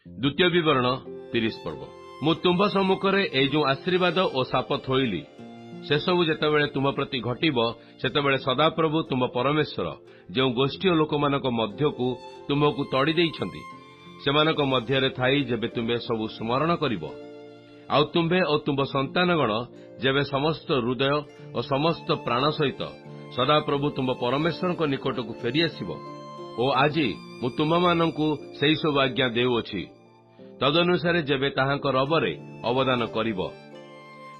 द्वितीय विवरण 30 पर्व मु तुम सम्मुखें ए जो आशीर्वाद और शाप थोइली से सबू जितेबाला तुम प्रति घटब से सदाप्रभु तुम परमेश्वर जो गोष्ठी लोक मध्य को तुमको तड़ी देइछंती सेमानक मध्य थाई जेबे तुम्हें सबू स्मरण करिब आउ तुम्हें और तुम संतानगण जेबे समस्त हृदय और समस्त प्राण सहित सदाप्रभु तुम परमेश्वर निकट को फेरी आसिब और आज मु तुम मानू से सब आज्ञा देउछि तदनुसारे जेबे ताहांक रबरे अवदान करिब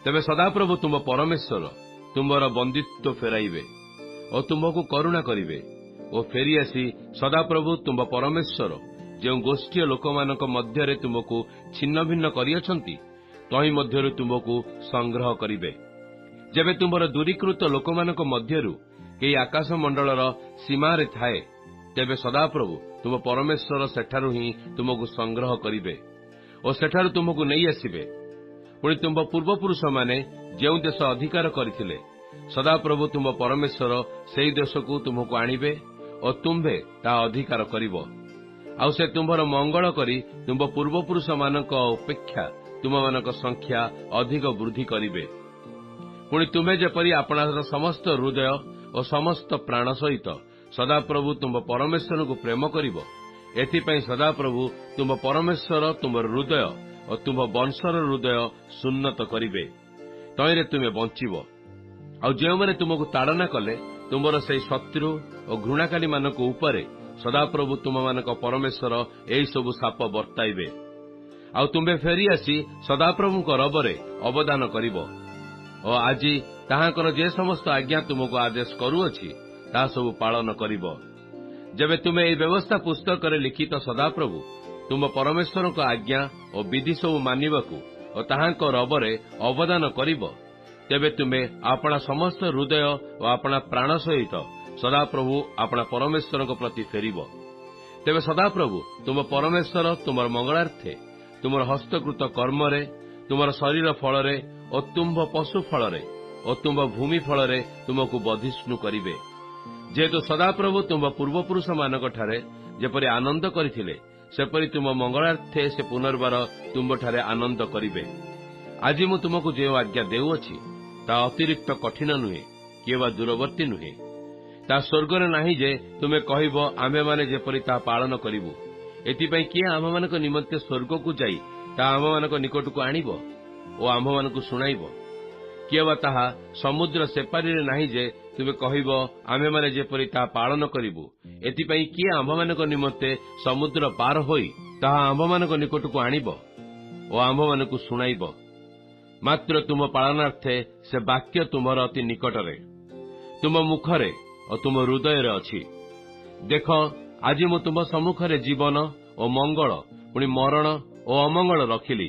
तेबे सदाप्रभु तुम परमेश्वर तुमर बंदित्व फेराइबे और तुमको करुणा करिवे और फेरी आसी सदाप्रभु तुम परमेश्वर जो गोष्ठी लोक मध्य तुमको छिन्न भिन्न करियछंती तही मध्यरु तुमको संग्रह करिवे जेबे तुमर दूरीकृत लोक मध्यरु केही आकाश मंडलर सीमा रे थाए तेबे सदाप्रभु तुम परमेश्वर सेठारु ही तुमको संग्रह करिवे और सेठारु तुमको नहीं आसिबे पुणी तुम पूर्वपुरुष माने जो देश अधिकार करथिले सदाप्रभु तुम परमेश्वर सेई देश को तुमको आनिबे और तुम्भे ता अधिकार करिवो आउ से तुम्भर मंगल करी तुम पूर्वपुरुष मानक अपेक्षा तुम मानक संख्या अधिक वृद्धि करिवे पुणी तुम्हें जेपरी आपणार समस्त हृदय और समस्त प्राण सहित सदाप्रभु तुम परमेश्वर को प्रेम करिवो एथिपई सदाप्रभु तुम परमेश्वर तुम हृदय और तुम वंशर हृदय सुन्नत करिवे तईरे तुम्हें बंचिबो आउ जो माने तुमको ताड़ना कले तुमर से शत्रु और घृणाकारी मानक उपरे सदाप्रभु तुम मानक परमेश्वर एही सब शाप बर्ताइबे आउ तुम्हें फेरी आसी सदाप्रभु रबरे अवदान करिवो और आज ताहांकर जे समस्त आज्ञा तुमको आदेश करूअछि ता सब पालन करिवो जेबे तुम्हें एही व्यवस्था पुस्तक रे लिखित सदाप्रभु तुम परमेश्वर को आज्ञा और विधि सब मानिबाकू और ताहांक रबरे अवदान करिवो तेबे तुम्हें अपना समस्त हृदय और अपना प्राण सहित सदाप्रभु अपना परमेश्वर प्रति फेरिब तेबे सदाप्रभु तुम परमेश्वर तुम मंगलार्थे तुम हस्तकृत कर्म तुम शरीर फल और तुम्भ पशु फल और तुम भूमि फल तुमको बधिष्णु करिवे जेहेतु सदाप्रभु तुम पूर्वपुरुष मानक ठारे जेपरि आनंद करथिले सेपरि तुम मंगलार्थे से पुनर्बार तुम ठारे आनंद करिवे आज मु तुमको जो आज्ञा देउछि ता अतिरिक्त कठिन नुहे किबा दूरवर्ती नुहे ता स्वर्गरे नाही जे तुमे कहिबो आमे माने जेपरि ता पालन करिवु एतिपई किए आम मानक निमंते स्वर्ग को जाई ता आम मानक निकट को आनिबो ओ आम मानक सुनाइबो किबा ताहा समुद्र सेपारी रे नाही जे तुमे कहिबो आमे माने जेपरि ता पालन करिवु एतिपई किए आम मानक निमंते समुद्र पार होई ताहा आम मानक निकट को आनिबो ओ आम मानक सुनाइबो मात्र तुम पालनार्थे से वाक्य तुमर अति निकटरे तुम मुखरे और तुम हृदय अच्छी देख आज मु तुम सम्मुखें जीवन और मंगल पुणी मरण और अमंगल रखिली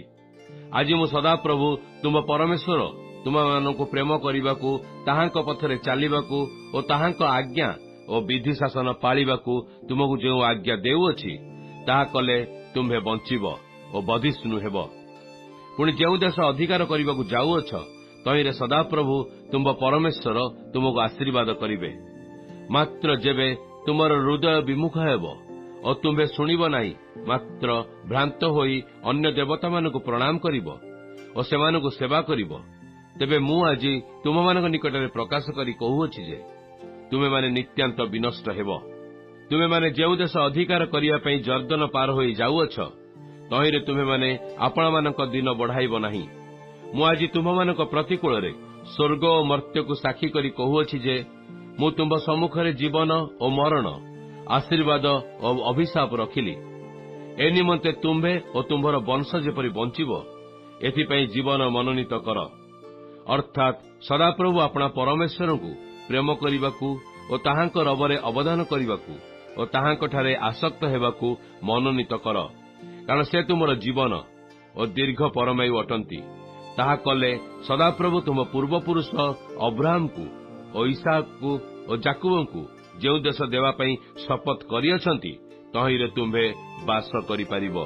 आज मु सदाप्रभु तुम परमेश्वर तुम मानक प्रेम करने को ताहांक पथरे चलवाकू और ताहांक आज्ञा और विधि शासन पालिबाकू तुमको जो आज्ञा देउछि ताहा कले तुम्हें बंचिब और बधिष्णु हेब पुणी जो देश अधिकार करने को जाऊछ तहींरे सदाप्रभु तुम परमेश्वर तुमको आशीर्वाद करिवे मात्र जेबे तुमर हृदय विमुख हेब और तुम्हें शुणिब नाही मात्र भ्रांत होई अन्य देवता मानक प्रणाम करिब और सेमानक सेवा करिब तेबे मु आज तुम मानक निकटरे प्रकाश करी कहूछि जे तुमे माने नित्यांत विनष्ट हेब तुमे माने जेउ देश अधिकार करिया पई जर्दन पार होई जाऊछ तहींरे तुमे माने आपण मानक दिन बढ़ाइब नाही मु आज तुम मानक प्रतिकूल रे स्वर्ग और मर्त्य को साक्षी करी कहूछि जे मु तुम सम्मुखें जीवन और मरण आशीर्वाद और अभिशाप रखिली ए निमंते तुम्भे और तुम्भर वंश जेपरि बंचिब एथिपई जीवन मनोनीत कर अर्थात सदाप्रभु अपना परमेश्वर को प्रेम करने और ताहांक रबरे अवदान करने और ताहांक ठारे आसक्त हेबाकू मनोनीत कर कारण से तुमर जीवन और दीर्घ परमायु अटंती ताहा कले सदाप्रभु तुम पूर्वपुरुष अब्राहम को और इसहाक को और जाकुब को जो देश देवाई शपथ करियछंती तहींरे तुम्भे वास करिपारिबो।